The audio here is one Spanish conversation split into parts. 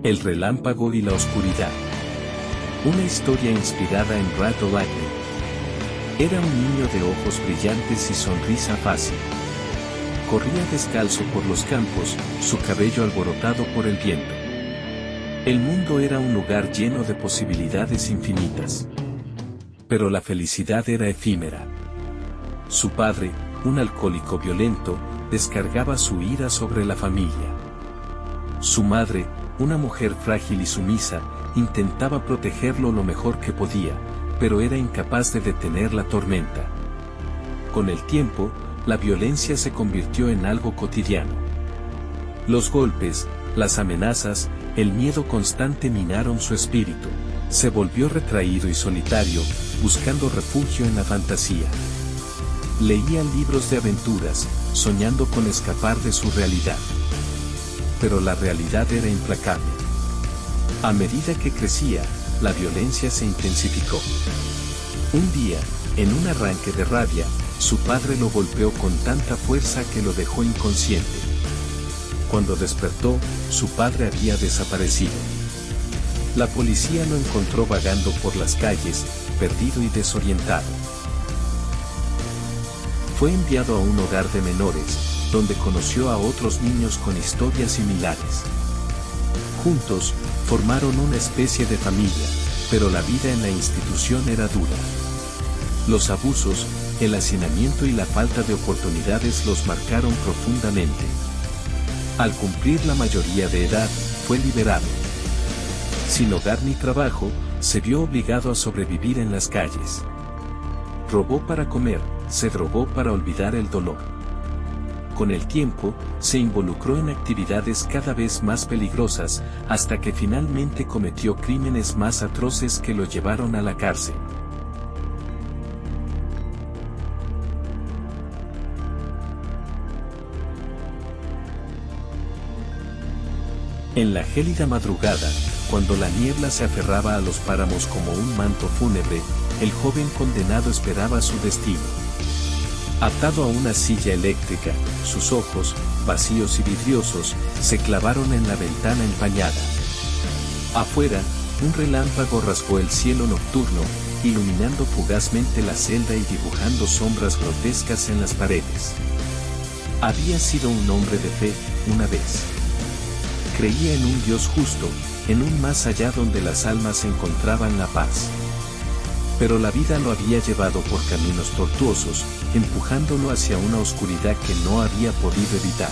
El relámpago y la oscuridad. Una historia inspirada en Rad Lightning. Era un niño de ojos brillantes y sonrisa fácil. Corría descalzo por los campos, su cabello alborotado por el viento. El mundo era un lugar lleno de posibilidades infinitas. Pero la felicidad era efímera. Su padre, un alcohólico violento, descargaba su ira sobre la familia. Su madre, una mujer frágil y sumisa, intentaba protegerlo lo mejor que podía, pero era incapaz de detener la tormenta. Con el tiempo, la violencia se convirtió en algo cotidiano. Los golpes, las amenazas, el miedo constante minaron su espíritu. Se volvió retraído y solitario, buscando refugio en la fantasía. Leía libros de aventuras, soñando con escapar de su realidad. Pero la realidad era implacable. A medida que crecía, la violencia se intensificó. Un día, en un arranque de rabia, su padre lo golpeó con tanta fuerza que lo dejó inconsciente. Cuando despertó, su padre había desaparecido. La policía lo encontró vagando por las calles, perdido y desorientado. Fue enviado a un hogar de menores, donde conoció a otros niños con historias similares. Juntos, formaron una especie de familia, pero la vida en la institución era dura. Los abusos, el hacinamiento y la falta de oportunidades los marcaron profundamente. Al cumplir la mayoría de edad, fue liberado. Sin hogar ni trabajo, se vio obligado a sobrevivir en las calles. Robó para comer, se drogó para olvidar el dolor. Con el tiempo, se involucró en actividades cada vez más peligrosas, hasta que finalmente cometió crímenes más atroces que lo llevaron a la cárcel. En la gélida madrugada, cuando la niebla se aferraba a los páramos como un manto fúnebre, el joven condenado esperaba su destino. Atado a una silla eléctrica, sus ojos, vacíos y vidriosos, se clavaron en la ventana empañada. Afuera, un relámpago rasgó el cielo nocturno, iluminando fugazmente la celda y dibujando sombras grotescas en las paredes. Había sido un hombre de fe, una vez. Creía en un Dios justo, en un más allá donde las almas encontraban la paz. Pero la vida lo había llevado por caminos tortuosos, empujándolo hacia una oscuridad que no había podido evitar.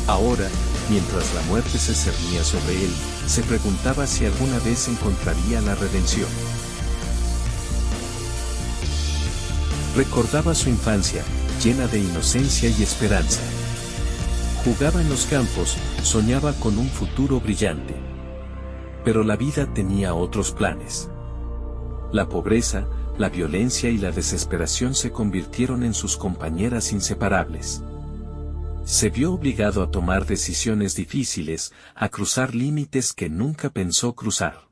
Ahora, mientras la muerte se cernía sobre él, se preguntaba si alguna vez encontraría la redención. Recordaba su infancia, llena de inocencia y esperanza. Jugaba en los campos, soñaba con un futuro brillante. Pero la vida tenía otros planes. La pobreza, la violencia y la desesperación se convirtieron en sus compañeras inseparables. Se vio obligado a tomar decisiones difíciles, a cruzar límites que nunca pensó cruzar.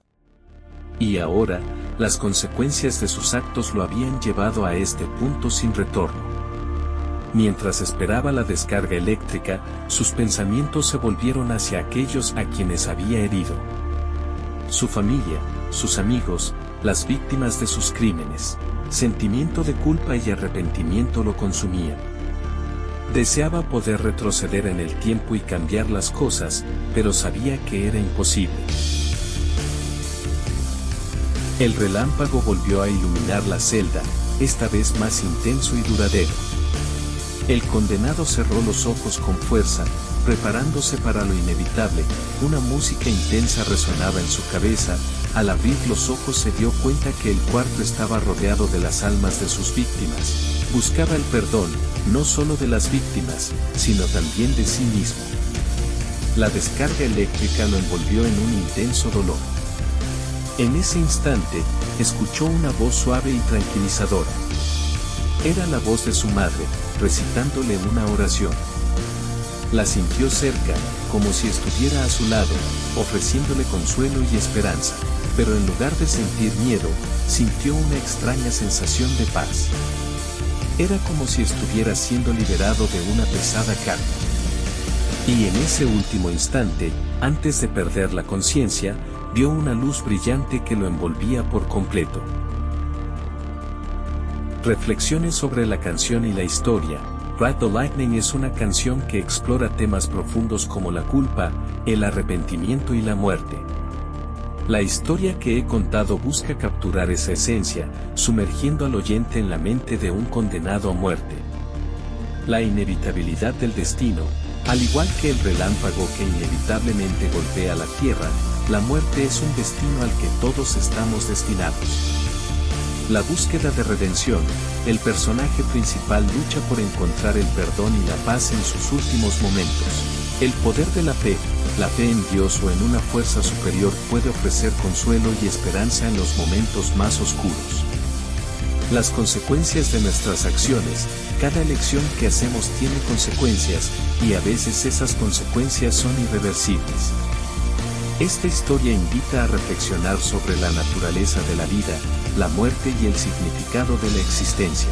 Y ahora, las consecuencias de sus actos lo habían llevado a este punto sin retorno. Mientras esperaba la descarga eléctrica, sus pensamientos se volvieron hacia aquellos a quienes había herido. Su familia, sus amigos, las víctimas de sus crímenes. Sentimiento de culpa y arrepentimiento lo consumían. Deseaba poder retroceder en el tiempo y cambiar las cosas, pero sabía que era imposible. El relámpago volvió a iluminar la celda, esta vez más intenso y duradero. El condenado cerró los ojos con fuerza, preparándose para lo inevitable. Una música intensa resonaba en su cabeza. Al abrir los ojos se dio cuenta que el cuarto estaba rodeado de las almas de sus víctimas. Buscaba el perdón, no solo de las víctimas, sino también de sí mismo. La descarga eléctrica lo envolvió en un intenso dolor. En ese instante, escuchó una voz suave y tranquilizadora. Era la voz de su madre, recitándole una oración. La sintió cerca, como si estuviera a su lado, ofreciéndole consuelo y esperanza, pero en lugar de sentir miedo, sintió una extraña sensación de paz. Era como si estuviera siendo liberado de una pesada carga. Y en ese último instante, antes de perder la conciencia, vio una luz brillante que lo envolvía por completo. Reflexiones sobre la canción y la historia. Ride the Lightning es una canción que explora temas profundos como la culpa, el arrepentimiento y la muerte. La historia que he contado busca capturar esa esencia, sumergiendo al oyente en la mente de un condenado a muerte. La inevitabilidad del destino, al igual que el relámpago que inevitablemente golpea la tierra, la muerte es un destino al que todos estamos destinados. La búsqueda de redención, el personaje principal lucha por encontrar el perdón y la paz en sus últimos momentos. El poder de la fe en Dios o en una fuerza superior puede ofrecer consuelo y esperanza en los momentos más oscuros. Las consecuencias de nuestras acciones, cada elección que hacemos tiene consecuencias, y a veces esas consecuencias son irreversibles. Esta historia invita a reflexionar sobre la naturaleza de la vida, la muerte y el significado de la existencia.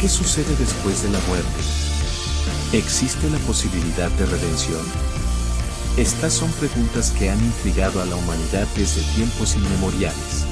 ¿Qué sucede después de la muerte? ¿Existe la posibilidad de redención? Estas son preguntas que han intrigado a la humanidad desde tiempos inmemoriales.